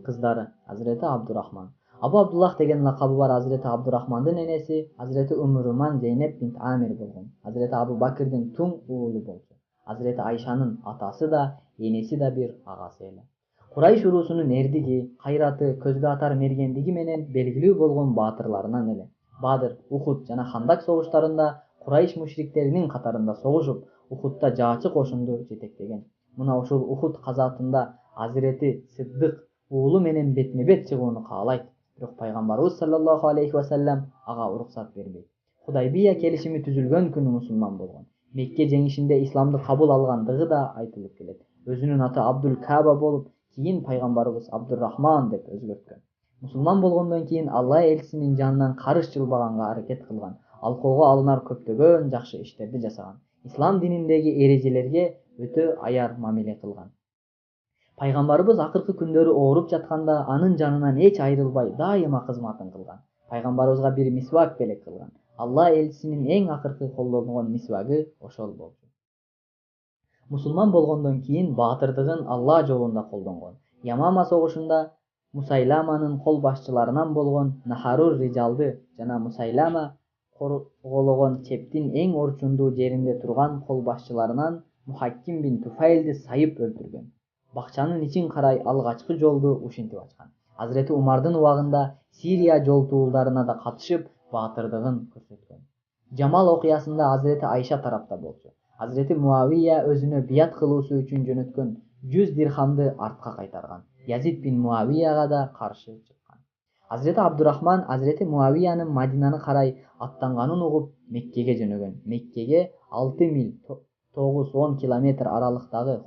кыздары Азирети Абдурахман. Абу Абдуллах деген лакабы бар Азирети Абдурахмандын энеси Азирети Умуруман Зейнеп бинт Амир болгон. Азирети Абу Бакирдин туң уулу болчу. Азирети Айшанын атасы да, энеси да бир агасы эле. Курайш уруусунун эрдиги, кайраты, көзгө атар мергендиги менен белгилүү болгон баатырларынан эле. Бадыр, Ухуд жана Хандак согуштарында Курайш мушриктеринин катарында согушуп, Ухудда жаачы кошунду жетектеген. Мына ушул Ухуд казаатында Азирети Сиддык уулу менен бетме-бет чыгууну каалайт. Бирок пайгамбарыбыз саллаллаху алейхи ва саллям ага уруксат бербейт. Худайбия келишими түзүлгөн күнү мусулман болгон. Мекке жеңишинде исламды кабыл алгандыгы да айтылып келет. Өзүнүн аты Абдул Каба болуп, кийин пайгамбарыбыз Абдуррахман деп өзгөрткөн. Мусулман болгондон кийин Алла элчисинин жанынан карыш жылбаганга аракет кылган. Алкоого алынар көптөгөн жакшы иштерди жасаган. Ислам дининдеги эрежелерге өтө аяр мамиле кылган. Пайгамбарыбыз акыркы күндөрү ооруп жатканда анын жанынан эч айрылбай дайыма кызматын кылган. Пайгамбарыбызга бир мисвак белек кылган. Алла элчисинин эң акыркы колдонгон мисвагы ошол болчу. Мусулман болгондон кийин баатырдыгын Алла жолунда колдонгон. Ямама согушунда Мусайламанын кол башчыларынан болгон Нахарур Рижалды жана Мусайлама коргологон чептин эң орчундуу жеринде турган кол башчыларынан Мухакким бин Туфайлди сайып өлтүргөн. Бакчанын ичин карай алгачкы жолду ушинтип ачкан. Азирети Умардын убагында Сирия жолтуулдарына да катышып, баатырдыгын көрсөткөн. Жамал окуясында Азирети Айша тарапта болчу. Азирети Муавия өзүнө бият кылуусу үчүн жөнөткөн 100 дирхамды артка кайтарган. Язид бин Муавияга да каршы чыккан. Азирети Абдурахман Азирети Муавиянын Мадинаны карай аттанганын угуп Меккеге жөнөгөн. Меккеге 6 миль 9-10 километр аралыктагы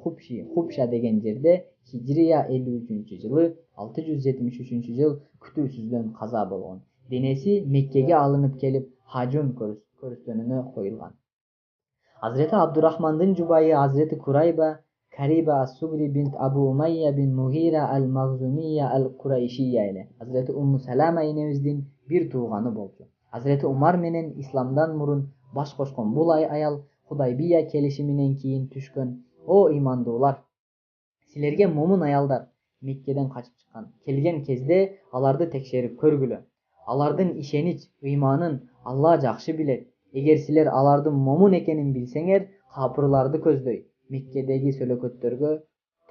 Хубша деген жерде Хижрия 53-жылы 673-жыл күтүүсүздөн каза болгон. Денеси Меккеге алынып келип Хажун көрүстөнүнө коюлган. Азирети Абдурахмандын жубайы Азирети Курайба Кариба ас-Сугри бинт Абу Умайя бин Мугира ал-Магзумия ал-Курайшия эле Азирети Умму Салама энебиздин бир тууганы болчу. Азирети Умар менен исламдан мурун баш кошкон бул аял Худайбия келишиминен кийин түшкөн. О имандуулар, силерге момун аялдар Меккеден качып чыккан. Келген кезде аларды текшерип көргүлө. Алардын ишенич, ыйманын Алла жакшы билет. Эгер силер алардын момун экенин билсеңер, капырларды көздөй Меккедеги сөлөкөттөргө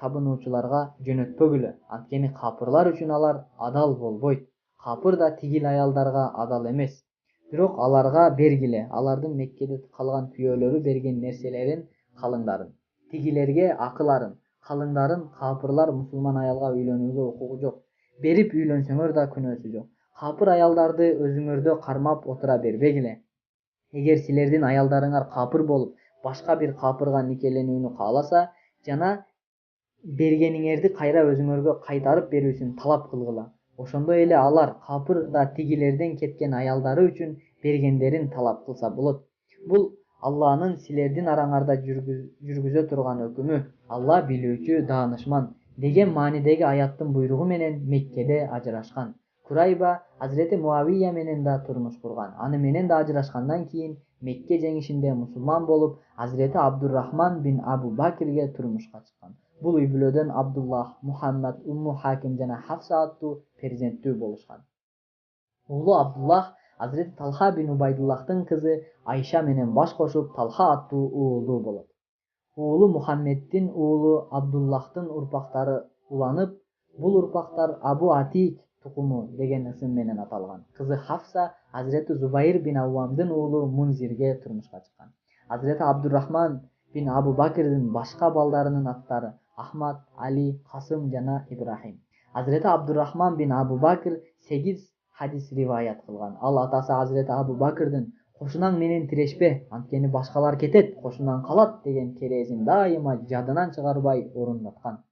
табынуучуларга жөнөтпөгүлө. Анткени капырлар үчүн алар адал болбойт. Капыр да тигил аялдарга адал эмес. Бирок аларга бергиле, алардын Меккеде калган күйөөлөрү берген нерселерин, калыңдарын. Тигилерге акыларын, калыңдарын капырлар мусулман аялга үйлөнүүгө укугу жок. Берип үйлөнсөңөр да күнөөсү жок. Капыр аялдарды өзүңөрдө кармап отура бербегиле. Эгер силердин аялдарыңар капыр болуп, башка бир капырга никеленүүнү кааласа, жана бергениңерди кайра өзүңөргө кайтарып берүүсүн талап кылгыла. Ошондой эле алар капыр да тигилерден кеткен аялдары үчүн бергендерин талап кылса болот. Бул Алланын силердин араңарда жүргүзө турган өкүмү. Алла билүүчү, даанышман деген маанидеги аяттын буйругу менен Меккеде ажырашкан. Курайба Азирети Муавия менен да турмуш курган. Аны менен да ажырашкандан кийин Мекке жеңишинде мусулман болуп, Азирети Абдуррахман бин Абу Бакирге турмушка чыккан. Бул үй бүлөдөн Абдуллах, Мухаммад, Умму Хаким жана Хафса аттуу перзенттүү болушкан. Уулу Абдуллах Азирети Талха бин Убайдуллахтын кызы Айша менен баш кошуп Талха аттуу уулу болот. Уулу Мухаммеддин уулу Абдуллахтын урпактары уланып, бул урпактар Абу Атик тукуму деген ысым менен аталган. Кызы Хафса Азирети Зубайр бин Аввамдын уулу Мунзирге турмушка чыккан. Азирети Абдуррахман бин Абу Бакирдин башка балдарынын аттары Ахмад, Али, Касым жана Ибрахим. Азирети Абдуррахман бин Абу Бакир 8 хадис риваят кылган. Ал атасы Азирети Абу Бакирдин кошунаң менен тирешпе, анткени башкалар кетет, кошунаң калат деген керезин дайыма жадынан чыгарбай орундаткан.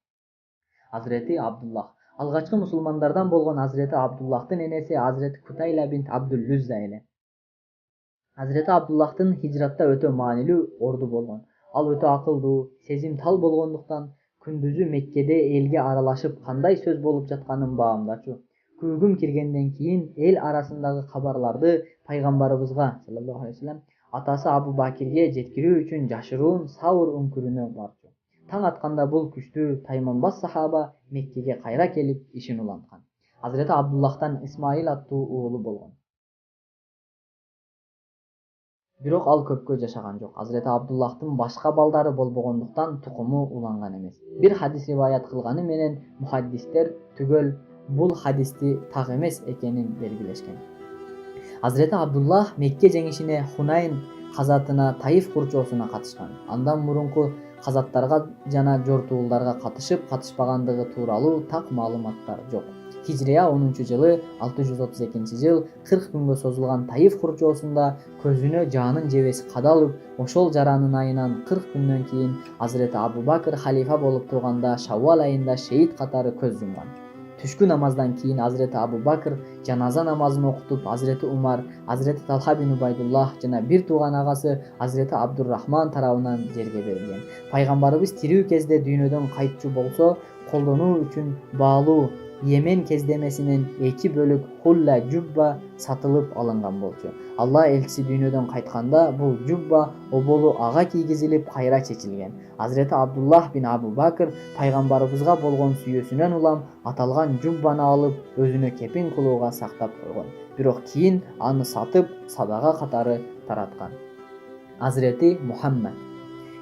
Азирети Абдуллах алгачкы мусулмандардан болгон Азирети Абдуллахтын энеси Азирети Кутайла бинт Абдуллузза эле. Азирети Абдуллахтын хижратта өтө маанилүү орду болгон. Ал өтө акылдуу, сезимтал болгондуктан күндүзү Меккеде элге аралашып кандай сөз болуп жатканын баамдачу. Күгүм киргенден кийин эл арасындагы кабарларды пайгамбарыбызга саллаллаху алейхи вассалам атасы Абу Бакирге жеткирүү үчүн жашыруун Саур үңкүрүнө барчу. Таң атканда бул күчтүү тайманбас сахаба Меккеге кайра келип ишин уланткан. Азирети Абдуллахтан Исмаил аттуу уулу болгон. Бирок ал көпкө жашаган жок. Азирети Абдуллахтын башка балдары болбогондуктан тукуму уланган эмес. Бир хадис риваят кылганы менен мухаддистер түгөл бул хадисти так эмес экенин белгилешкен. Азирети Абдуллах Мекке жеңишине Хунайн казатына Таиф курчоосуна катышкан. Андан мурунку казаттарга жана жортуулдарга катышып катышпагандыгы тууралуу так маалыматтар жок. Хижрия 10-жылы 632-жыл 40 күнгө созулган Таиф курчоосунда көзүнө жанын жебеси кадалып, ошол жаранын айынан 40 күндөн кийин Азирети Абу Бакр халифа болуп турганда Шаввал айында шейит катары көз жумган. Түшкү намаздан кийин Азирети Абу Бакр жаназа намазын окутуп, Азирети Умар, Азирети Талха бин Убайдуллах жана бир тууган агасы Азирети Абдуррахман тарабынан жерге берилген. Пайгамбарыбыз тирүү кезде дүйнөдөн кайтчу болсо, колдонуу үчүн баалуу Йемен кездемесинен 2 бөлүк хулла жубба сатылып алынган болчу. Алла элчиси дүйнөдөн кайтканда бул жубба оболу ага кийгизилип кайра чечилген. Азирети Абдуллах бин Абу Бакр пайгамбарыбызга болгон сүйүүсүнөн улам аталган жуббаны алып өзүнө кепин кылууга сактап койгон. Бирок кийин аны сатып садага катары тараткан. Азирети Мухаммад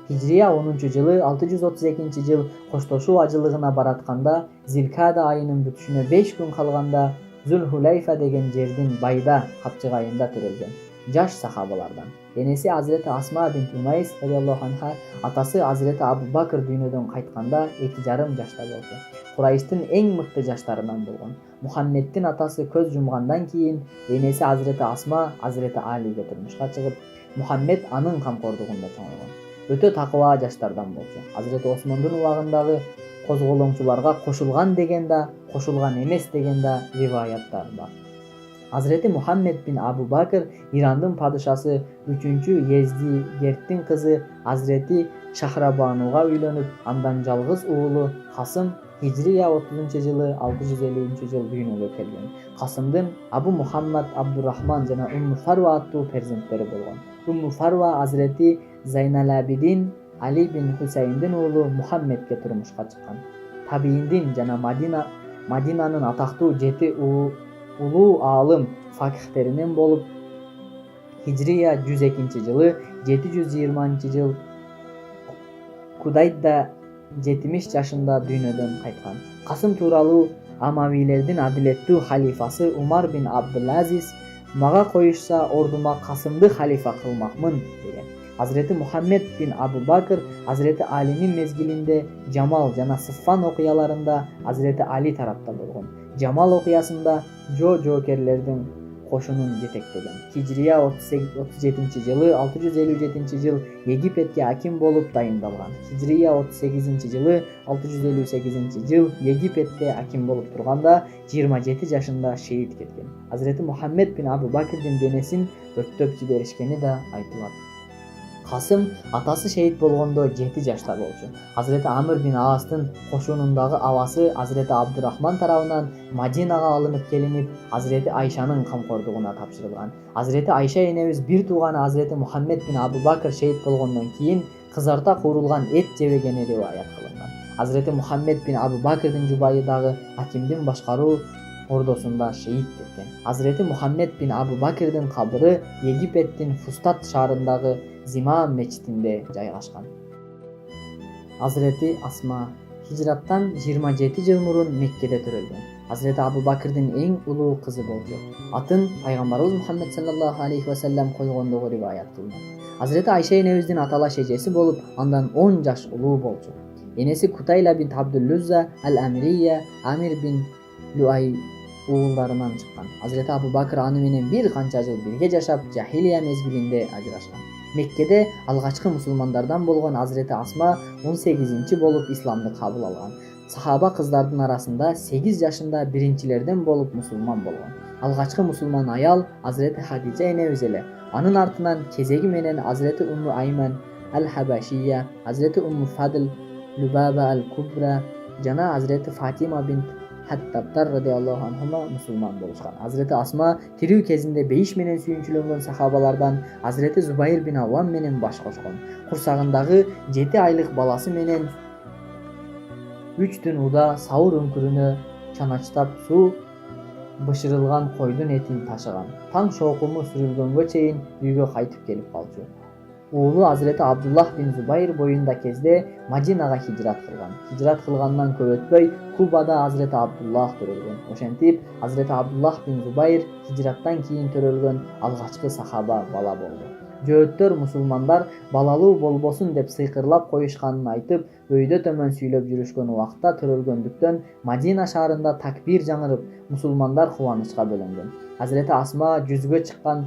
Хижрия 10-жылы 632-жыл коштошуу ажылыгына баратканда Зилкада айынын бүтүшүнө 5 күн калганда Зулхулайфа деген жердин Байда капчыгайында төрөлгөн. Жаш сахабалардан. Энеси Азирети Асма бинт Умайс радиаллаху анха, атасы Азирети Абу Бакр дүйнөдөн кайтканда 2,5 жашта болчу. Курайштын эң мыкты жаштарынан болгон. Мухаммеддин атасы көз жумгандан кийин энеси Азирети Асма Азирети Алиге турмушка чыгып, Мухаммед анын камкордугунда чоңойгон. Өтө такыба жаштардан болчу. Азирети Осмондун убагындагы козголоңчуларга кошулган деген да, кошулган эмес деген да риваяттар бар. Азирети Мухаммед бин Абу Бакр Ирандын падышасы 3-Ездигерттин кызы Азирети Шахрабануга үйлөнүп, андан жалгыз уулу Касым Хижрия 30-жылы 650-жыл дүйнөгө келген. Касымдын Абу Мухаммад Абдуррахман жана Умму Фарва аттуу перзенттери болгон. Умму Фарва Азирети Зайналабидин Али бин Хусейндин уулу Мухаммедке турмушка чыккан. Табииндин жана Мадинанын атактуу 7 улуу аалым факихтеринен болуп, Хижрия 102-жылы 720-жыл Кудайда 70 жашында дүйнөдөн кайткан. Касым тууралуу Амавилердин адилеттүү халифасы Умар бин Абдулазиз мага коюшса ордума Касымды халифа кылмакмын деген. Азирети Мухаммед бин Абу Бакр Азирети Алинин мезгилинде Жамал жана Сыффан окуяларында Азирети Али тарапта болгон. Жамал окуясында жоокерлердин кошунун жетектеген. Хижрия 37-жылы 657-жыл Египетке аким болуп дайындалган. Хижрия 38-жылы 658-жыл Египетте аким болуп турганда 27 жашында шейит кеткен. Азирети Мухаммед бин Абу Бакрдин денесин өрттөп жиберишкени да айтылат. Касым атасы шейит болгондо 7 жашта болчу. Азирети Амр бин Астын кошунундагы абасы Азирети Абдуррахман тарабынан Мадинага алынып келинип, Азирети Айшанын камкордугуна тапшырылган. Азирети Айша энебиз бир тууганы Азирети Мухаммед бин Абу Бакр шейит болгондон кийин кызарта куурулган эт жебегени риваят кылынган. Азирети Мухаммед бин Абу Бакрдин жубайы дагы акимдин башкаруу ордосунда шейит кеткен. Азирети Мухаммед бин Абу Бакрдин кабыры Египеттин Фустат шаарындагы Зимам мечитинде жайгашкан. Азирети Асма хижраттан 27 жыл мурун Меккеде төрөлгөн. Азирети Абу Бакрдин эң улуу кызы болчу. Атын пайгамбарыбыз Мухаммед саллаллаху алейхи ва саллям койгондугу риваят кылынат. Азирети Айша энебиздин аталаш эжеси болуп, андан 10 жаш улуу болчу. Энеси Кутайла бин Абдуллузза ал-Амирия Амир бин Люай уулдарынан чыккан. Азирети Абу Бакр аны менен бир канча жыл бирге жашап, жахилия мезгилинде ажырашкан. Меккеде алгачкы мусулмандардан болгон Азирети Асма 18-чи болуп исламды кабыл алган. Сахаба кыздардын арасында 8 жашында биринчилерден болуп мусулман болгон. Алгачкы мусулман аял Азирети Хадижа энебиз эле. Анын артынан кезеги менен Азирети Умму Айман ал-Хабашия, Азирети Умму Фадл Любаба ал-Кубра жана Азирети Фатима бинт Хаттабтар радиаллаху анхума мусулман болушкан. Азирети Асма тирүү кезинде бейиш менен сүйүнчүлөнгөн сахабалардан Азирети Зубайр бин Аввам менен баш кошкон. Курсагындагы 7 айлык баласы менен 3 түн уда сауыр үңкүрүнө чаначтап суу бышырылган койдун этин ташыган. Таң шоокуму сүрүлгөнгө чейин үйгө кайтып келип калчу. Уулу Азирети Абдуллах бин Зубайр боюнда кезде Мадинага хижрат кылган. Хижрат кылгандан көп өтпөй Кубада Азирети Абдуллах төрөлгөн. Ошентип Азирети Абдуллах бин Зубайр хижраттан кийин төрөлгөн алгачкы сахаба бала болду. Жөөттөр мусулмандар балалуу болбосун деп сыйкырлап коюшканын айтып, өйдө төмөн сүйлөп жүрүшкөн убакта төрөлгөндүктөн Мадина шаарында такбир жаңырып, мусулмандар кубанычка бөлөнгөн. Азирети Асма жүзгө чыккан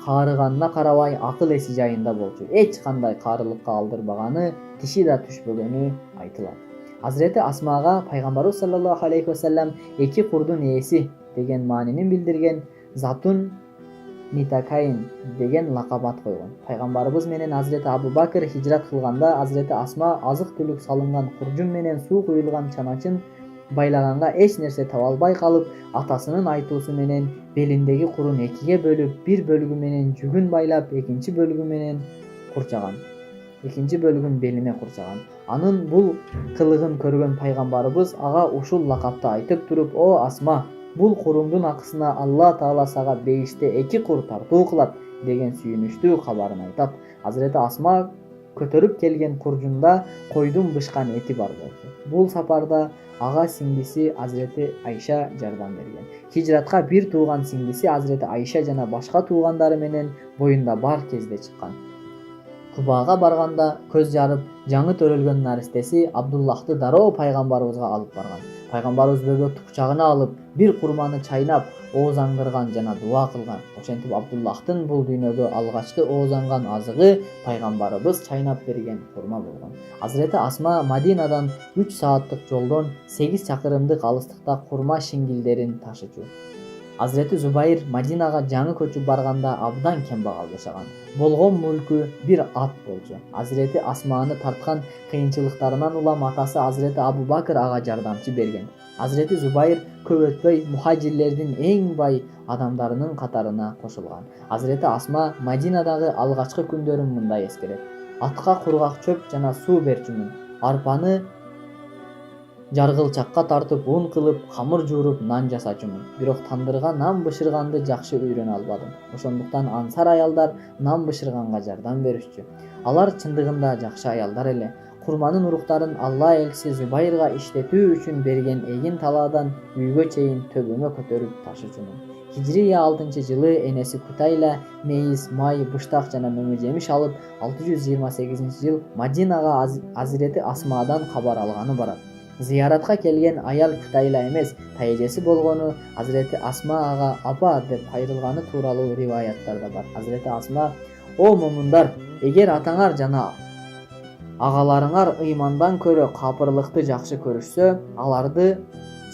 каарыганына карабай акыл эси жайында болчу. Эч кандай каарылыкка алдырбаганы, тиши да түшпөгөнү айтылат. Азирети Асмага пайгамбарыбыз саллаллаху алейхи вассалам эки курдун ээси деген маанинин билдирген Затун Нитакайн деген лакабат койгон. Пайгамбарыбыз менен Азирети Абу Бакр хижрат кылганда Азирети Асма азык-түлүк салынган куржун менен суу куюлган чаначын байлаганга эч нерсе таба албай калып, атасынын айтуусу менен белиндеги курун экиге бөлүп, бир бөлүгү менен жүгүн байлап, экинчи бөлүгү менен курчаган. Экинчи бөлүгүн белине курчаган. Анын бул кылыгын көргөн пайгамбарыбыз ага ушул лакапты айтып туруп: "О Асма, бул куруңдун акысына Алла Таала сага бейиште эки кур тартуу кылат" деген сүйүнүчтүү кабарын айтат. Азирети Асма көтөрүп келген куржунда койдун бышкан эти бар болчу. Бул сапарда ага сиңдиси Азирети Айша жардам берген. Хижратка бир тууган сиңдиси Азирети Айша жана башка туугандары менен боюнда бар кезде чыккан. Кубага барганда көз жарып, жаңы төрөлгөн наристеси Абдуллахты дароо пайгамбарыбызга алып барган. Пайгамбарыбыз бөбөктү кучагына алып, бир курманы чайнап, оозаңдырган жана дуа кылган. Ошентип Абдуллахтын бул дүйнөгө алгачкы оозанган азыгы пайгамбарыбыз чайнап берген курма болгон. Азирети Асма Мадинадан 3 сааттык жолдон 8 чакырымдык алыстыкта курма шингилдерин ташычу. Азирети Зубайр Мадинага жаңы көчүп барганда абдан кембагал жашаган. Болгон мүлкү бир ат болчу. Азирети Асманы тарткан кыйынчылыктарынан улам атасы Азирети Абу Бакр ага жардамчы берген. Азирети Зубайр көп өтпөй мухажирлердин эң бай адамдарынын катарына кошулган. Азирети Асма Мадинадагы алгачкы күндөрүн мындай эскерет: "Атка кургак чөп жана суу берчүмүн. Арпаны жаргылчакка тартып, ун кылып, камыр жууруп, нан жасачумун. Бирок тандырга нан бышырганды жакшы үйрөнө албадым. Ошондуктан ансар аялдар нан бышырганга жардам беришчү. Алар чындыгында жакшы аялдар эле. Курманын уруктарын Алла элчиси Зубайрга иштетүү үчүн берген эгин талаадан үйгө чейин төбөмө көтөрүп ташычумун. Хижрия 6-жылы энеси Кутайла мейиз, май, быштак жана мөмө жемиш алып, 628-жыл Мадинага Азирети Асмадан кабар алганы барат. Зыяратка келген аял Кутайла эмес, тайжеси болгону Азирети Асма ага апа деп кайрылганы тууралуу риваяттарда бар. Азирети Асма: "О момундар, эгер атаңар жана агаларыңар ыймандан көрө капырлыкты жакшы көрүшсө, аларды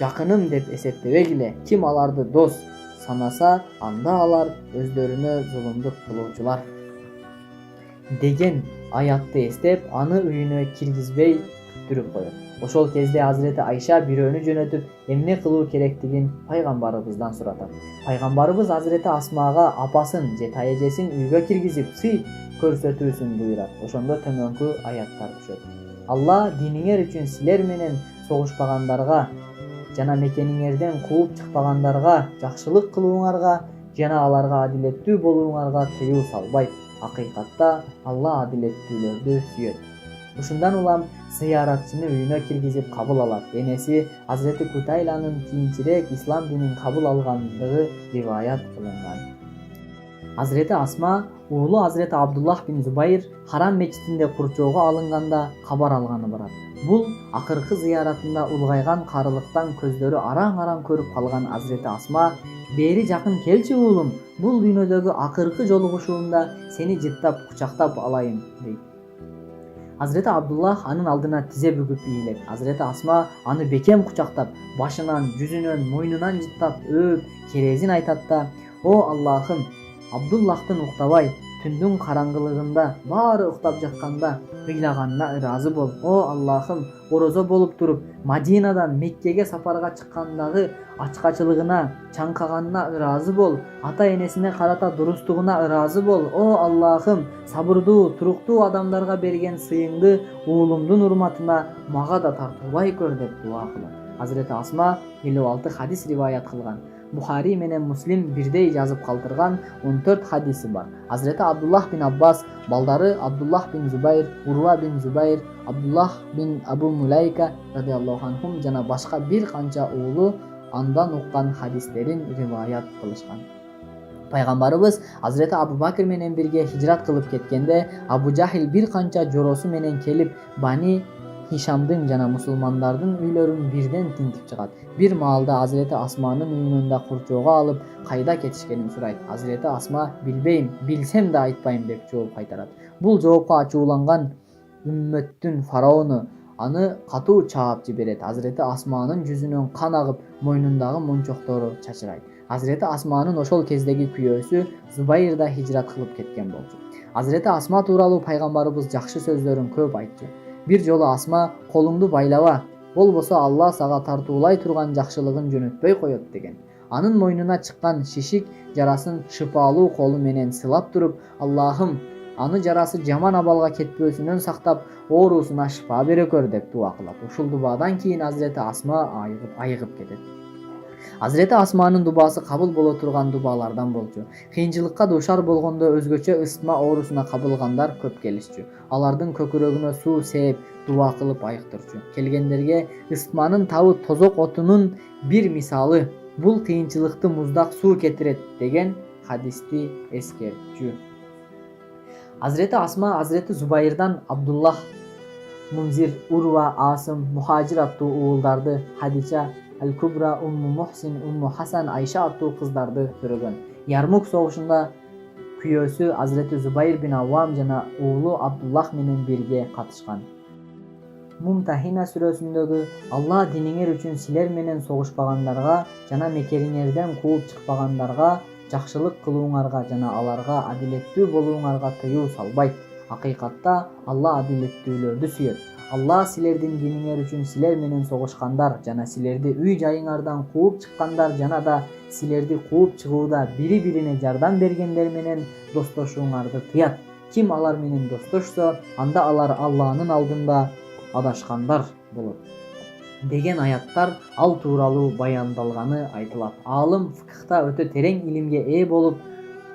жакыным деп эсептебегиле. Ким аларды дос санаса, анда алар өздөрүнө зулумдук кылуучулар" деген аятты эстеп, аны үйүнө киргизбей күттүрүп коет. Ошол кезде Азирети Айша бирөөнү жөнөтүп, эмне кылуу керектигин пайгамбарыбыздан суратат. Пайгамбарыбыз Азирети Асмага апасын же тайжесин үйгө киргизип, сый көрсөтүүсүн буйрат. Ошондо төмөнкү аяттар түшөт. Алла диниңер үчүн силер менен согушпагандарга жана мекениңерден кууп чыкпагандарга жакшылык кылууңарга жана аларга адилеттүү болууңарга тыюу салбайт. Акыйкатта Алла адилеттүүлөрдү сүйөт. Ушундан улам зыяратчыны үйүнө киргизип кабыл алат. Энеси Азирети Кутайланын кийинчерээк ислам динин кабыл алгандыгы риваят кылынган. Азирети Асма уулу Азирети Абдуллах бин Зубайр Харам мечитинде курчоого алынганда кабар алганы барат. Бул акыркы зыяратында улгайган карылыктан көздөрү араң-араң көрүп калган Азирети Асма: "Бери жакын келчи уулум, бул дүйнөдөгү акыркы жолугушуумда сени жыттап кучактап алайын" дейт. Азирети Абдуллах анын алдына тизе бүгүп ийилет. Азирети Асма аны бекем кучактап, башынан, жүзүнөн, мойнунан жыттап, өөп, керезин айтат да: "О Аллахым, Абдуллахтын уктабай, түндүн караңгылыгында баары уктап жатканда ыйлаганына ыраазы бол. О Аллахым, орозо болуп туруп Мадинадан Меккеге сапарга чыккандагы ачкачылыгына, чаңкаганына ыраазы бол. Ата энесине карата дурустугуна ыраазы бол. О Аллахым, сабырдуу, туруктуу адамдарга берген сыйыңды уулумдун урматына мага да тартуулай көр деп дуа кылат. Азирети Асма 56 хадис риваят кылган. Бухари менен Муслим бирдей жазып калтырган 14 хадиси бар. Азирети Абдуллах бин Аббас, балдары Абдуллах бин Зубайр, Урва бин Зубайр, Абдуллах бин Абу Мулайка радиаллаху анхум жана башка бир канча уулу андан уккан хадистерин риваят кылышкан. Пайгамбарыбыз Азирети Абу Бакр менен бирге хижрат кылып кеткенде Абу Жахил бир канча жоросу менен келип Бани Хишамдын жана мусулмандардын үйлөрүн бирден тинтип чыгат. Бир маалда Азирети Асманын үйүнөн да курчоого алып, кайда кетишкенин сурайт. Азирети Асма билбейм, билсем да айтпайм деп жооп кайтарат. Бул жоопко ачууланган үммөттүн фараону аны катуу чаап жиберет. Азирети Асманын жүзүнөн кан агып, мойнундагы мончоктору чачырайт. Азирети Асманын ошол кездеги күйөөсү Зубайр да хижрат кылып кеткен болчу. Азирети Асма тууралуу пайгамбарыбыз жакшы сөздөрүн көп айтчу. Бир жолу Асма колуңду байлаба, болбосо Алла сага тартуулай турган жакшылыгын жөнөтпөй коет деген. Анын мойнуна чыккан шишик жарасын шыпалуу колу менен сылап туруп, Аллахым, аны жарасы жаман абалга кетпөөсүнөн сактап, оорусуна шыпа бере көр деп дуа кылат. Ушул дубадан кийин Азирети Асма айыгып кетет. Азирети Асманын дубасы кабыл боло турган дубалардан болчу. Кыйынчылыкка дуушар болгондо өзгөчө ысытма оорусуна кабылгандар көп келишчү. Алардын көкүрөгүнө суу сээп дуа кылып айыктырчу. Келгендерге ысытманын табы тозок отунун бир мисалы, бул кыйынчылыкты муздак суу кетирет деген хадисти эскертчү. Азирети Асма Азирети Зубайрдан Абдуллах, Мунзир, Урва, Асым, Мухажир аттуу уулдарды, Хадича, Аль-Кубра, Умму Мухсин, Умму Хасан, Айша аттуу кыздарды көргөн. Ярмук согушунда күйөөсү Азирети Зубайр бин Аввам жана уулу Абдуллах менен бирге катышкан. Мумтахина сүрөсүндөгү Алла диниңер үчүн силер менен согушпагандарга жана мекериңерден кууп чыкпагандарга жакшылык кылууңарга жана аларга адилеттүү болууңарга тыюу салбайт. Акыйкатта Алла адилеттүүлөрдү сүйөт. Алла силердин диниңер үчүн силер менен согушкандар жана силерди үй жайыңардан кууп чыккандар жана да силерди кууп чыгууда бири-бирине жардам бергендер менен достошууңарды тыят. Ким алар менен достошсо, анда алар Алланын алдында адашкандар болот деген аяттар ал тууралуу баяндалганы айтылат. Аалым фикхта өтө терең илимге ээ болуп,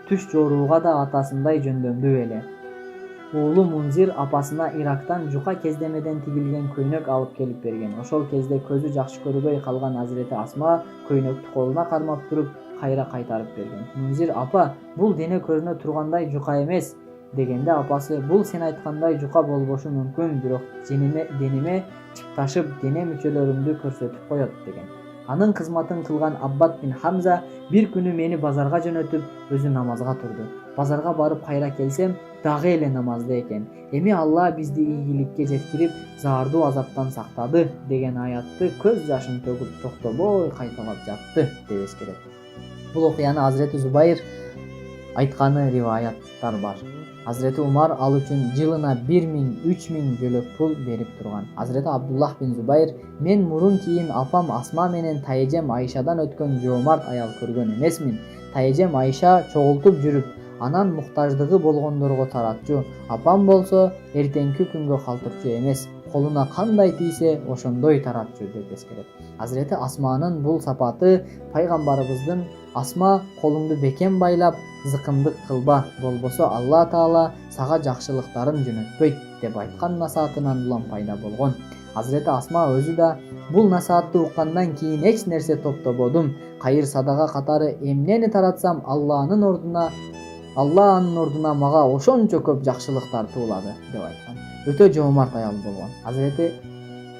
түш жорууга да атасындай жөндөмдүү эле. Уулу Мунзир апасына Ирактан жука кездемеден тигилген көйнөк алып келип берген. Ошол кезде көзү жакшы көрбөй калган Азирети Асма көйнөктү колуна кармап туруп, кайра кайтарып берген. Мунзир: "Апа, бул дене көрүнө тургандай жука эмес" дегенде апасы: "Бул сен айткандай жука болбошу мүмкүн, бирок дениме чыпташып, дене мүчөлөрүмдү көрсөтүп коет" деген. Анын кызматын кылган Аббад бин Хамза бир күнү мени базарга жөнөтүп, өзү намазга турду. Базарга барып кайра келсем, дагы эле намазда экен. Эми Алла бизди ийгиликке жеткирип, заардуу азаптан сактады деген аятты көз жашын төгүп токтобой кайталап жатты деп эскерет. Бул окуяны Азирети Зубайр айтканы риваяттар бар. Азирети Умар ал үчүн жылына 1000-3000 жөлөк пул берип турган. Азирети Абдуллах бин Зубайр: "Мен мурун кийин апам Асма менен тайэжем Айшадан өткөн жоомарт аял көргөн эмесмин. Тайэжем Айша чогултуп жүрүп, анан муктаждыгы болгондорго таратчу. Апам болсо эртеңки күнгө калтырчу эмес, колуна кандай тийсе ошондой таратчу" деп эскерет. Азирети Асманын бул сапаты пайгамбарыбыздын "Асма, колуңду бекем байлап, зыкымдык кылба, болбосо Алла Таала сага жакшылыктарын жөнөтпөйт" деп айткан насаатынан улам пайда болгон. Азирети Асма өзү да: "Бул насаатты уккандан кийин эч нерсе топтободум. Кайыр садага катары эмнени таратсам, Алла анын ордуна мага ошончо көп жакшылыктар туулады" деп айткан. Өтө жоомарт аял болгон. Азирети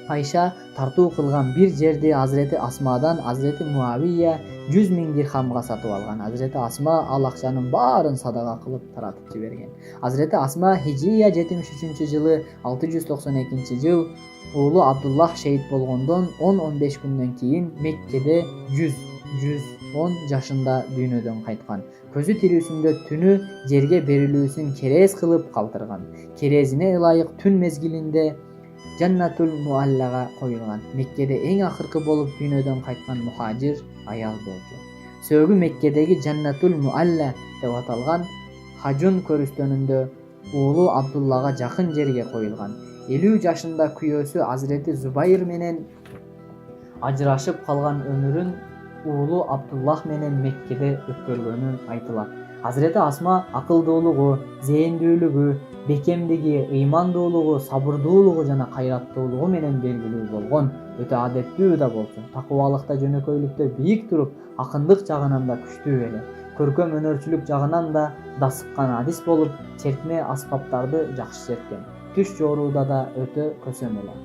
Айша тартуу кылган бир жерди Азирети Асмадан Азирети Муавия 100 000 дирхамга сатып алган. Азирети Асма ал акчанын баарын садага кылып таратып жиберген. Азирети Асма Хижрия 73-жылы 692-жыл уулу Абдуллах шейит болгондон 10-15 күндөн кийин Меккеде 100 10 жашында дүйнөдөн кайткан. Көзү тирүүсүндө түнү жерге берилүүсүн керез кылып калтырган. Керезине ылайык түн мезгилинде Жаннатул Муаллага коюлган. Меккеде эң акыркы болуп дүйнөдөн кайткан мухажир аял болчу. Сөөгү Меккедеги Жаннатул Муалла деп аталган Хажун көрүстөнүндө уулу Абдуллага жакын жерге коюлган. 50 жашында күйөөсү Азирети Зубайыр менен ажырашып калган өмүрүн уулу Абдуллах менен Меккеде өткөргөнү айтылат. Азирети Асма акылдуулугу, зээндүүлүгү, бекемдиги, ыймандуулугу, сабырдуулугу жана кайраттуулугу менен белгилүү болгон. Өтө адеттүү да болчу. Такыбалыкта, жөнөкөйлүктө бийик туруп, акындык жагынан да күчтүү эле. Көркөм өнөрчүлүк жагынан да дасыккан адис болуп, чертме аспаптарды жакшы черткен. Түш жорууда да өтө көсөм эле.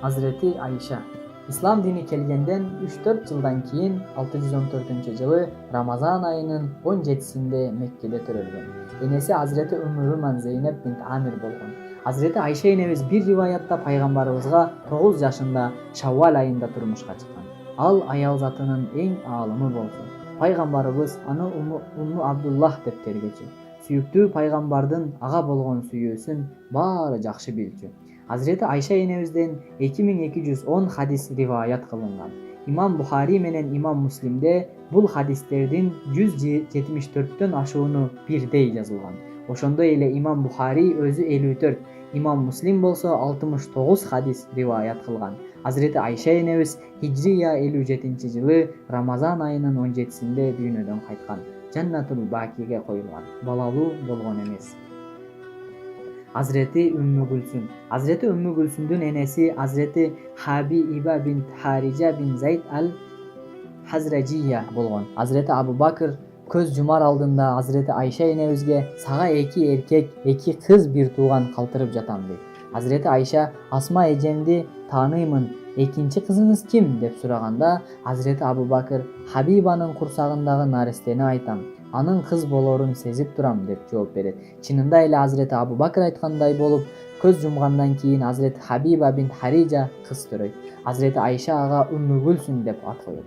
Азирети Айша Ислам дини келгенден 3-4 жылдан кийин 614-жылы Рамазан айынын 17-синде Меккеде төрөлгөн. Энеси Азирети Уммуруман Зейнеп бинт Амир болгон. Азирети Айша энебиз бир риваятта пайгамбарыбызга 9 жашында Шаввал айында турмушка чыккан. Ал аял затынын эң аалымы болчу. Пайгамбарыбыз аны Умму Абдуллах деп тергечи. Сүйүктүү пайгамбардын ага болгон сүйүүсүн баары жакшы билчү. Азирети Айша энебизден 2210 хадис риваят кылынган. Имам Бухари менен Имам Муслимде бул хадистердин 174төн ашууну бирдей жазылган. Ошондой эле Имам Бухари өзү 54, Имам Муслим болсо 69 хадис риваят кылган. Азирети Айша энебиз Хижрия 57-жылы Рамазан айынын 17-синде дүйнөдөн кайткан. Жаннатул Бакиге коюлган. Балалуу болгон эмес. Азирети Умму Гүлсүм. Азирети Умму Гүлсүмдүн энеси Азирети Хабиба бинт Харижа бин Зайд ал-Хазражия болгон. Азирети Абу Бакыр көз жумар алдында Азирети Айша энебизге сага 2 эркек, 2 кыз бир тууган калтырып жатам дейт. Азирети Айша Асма эжемди тааныймын, экинчи кызыңыз ким деп сураганда, Азирети Абу Бакыр Хабибанын курсагындагы наристени айтам. Анын кыз болорун сезип турам деп жооп берет. Чынында эле Азирети Абу Бакыр айткандай болуп, көз жумгандан кийин Азирети Хабиба бинт Харижа кыз төрөйт. Азирети Айша ага Умму Гүлсүм деп ат коет.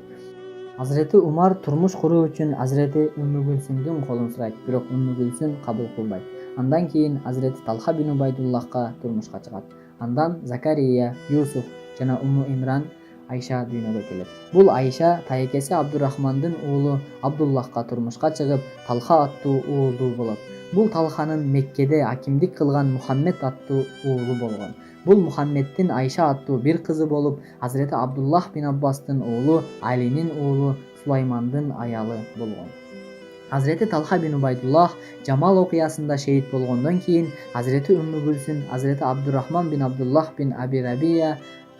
Азирети Умар турмуш куруу үчүн Азирети Умму Гүлсүмдүн колун сурайт, бирок Умму Гүлсүм кабыл кылбайт. Андан кийин Азирети Талха бин Убайдуллахка турмушка чыгат. Андан Закария, Юсуф жана Умму Имран Айша дүйнөгө келет. Бул Айша тайекеси Абдурахмандын уулу Абдуллахка турмушка чыгып, Талха аттуу уулу болот. Бул Талханын Меккеде акимдик кылган Мухаммед аттуу уулу болгон. Бул Мухаммеддин Айша аттуу бир кызы болуп, Азирети Абдуллах бин Аббастын уулу, Алинин уулу Сулаймандын аялы болгон. Азирети Талха бин Убайдуллах Жамал окуясында шейит болгондон кийин Азирети Умму Гүлсүм Азирети Абдурахман бин Абдуллах бин Аби Рабия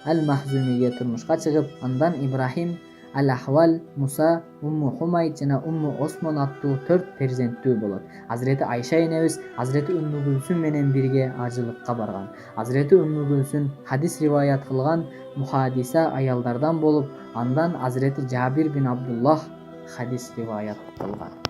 ал-Махзумиге турмушка чыгып, андан Ибрахим, Ал-Ахвал, Муса, Умму Хумайд жана Умму Осмон аттуу 4 перзенттүү болот. Азирети Айша энебиз Азирети Умму Гүлсүм менен бирге ажылыкка барган. Азирети Умму Гүлсүм хадис риваят кылган мухадиса аялдардан болуп, андан Азирети Жабир бин Абдуллах хадис риваят кылган.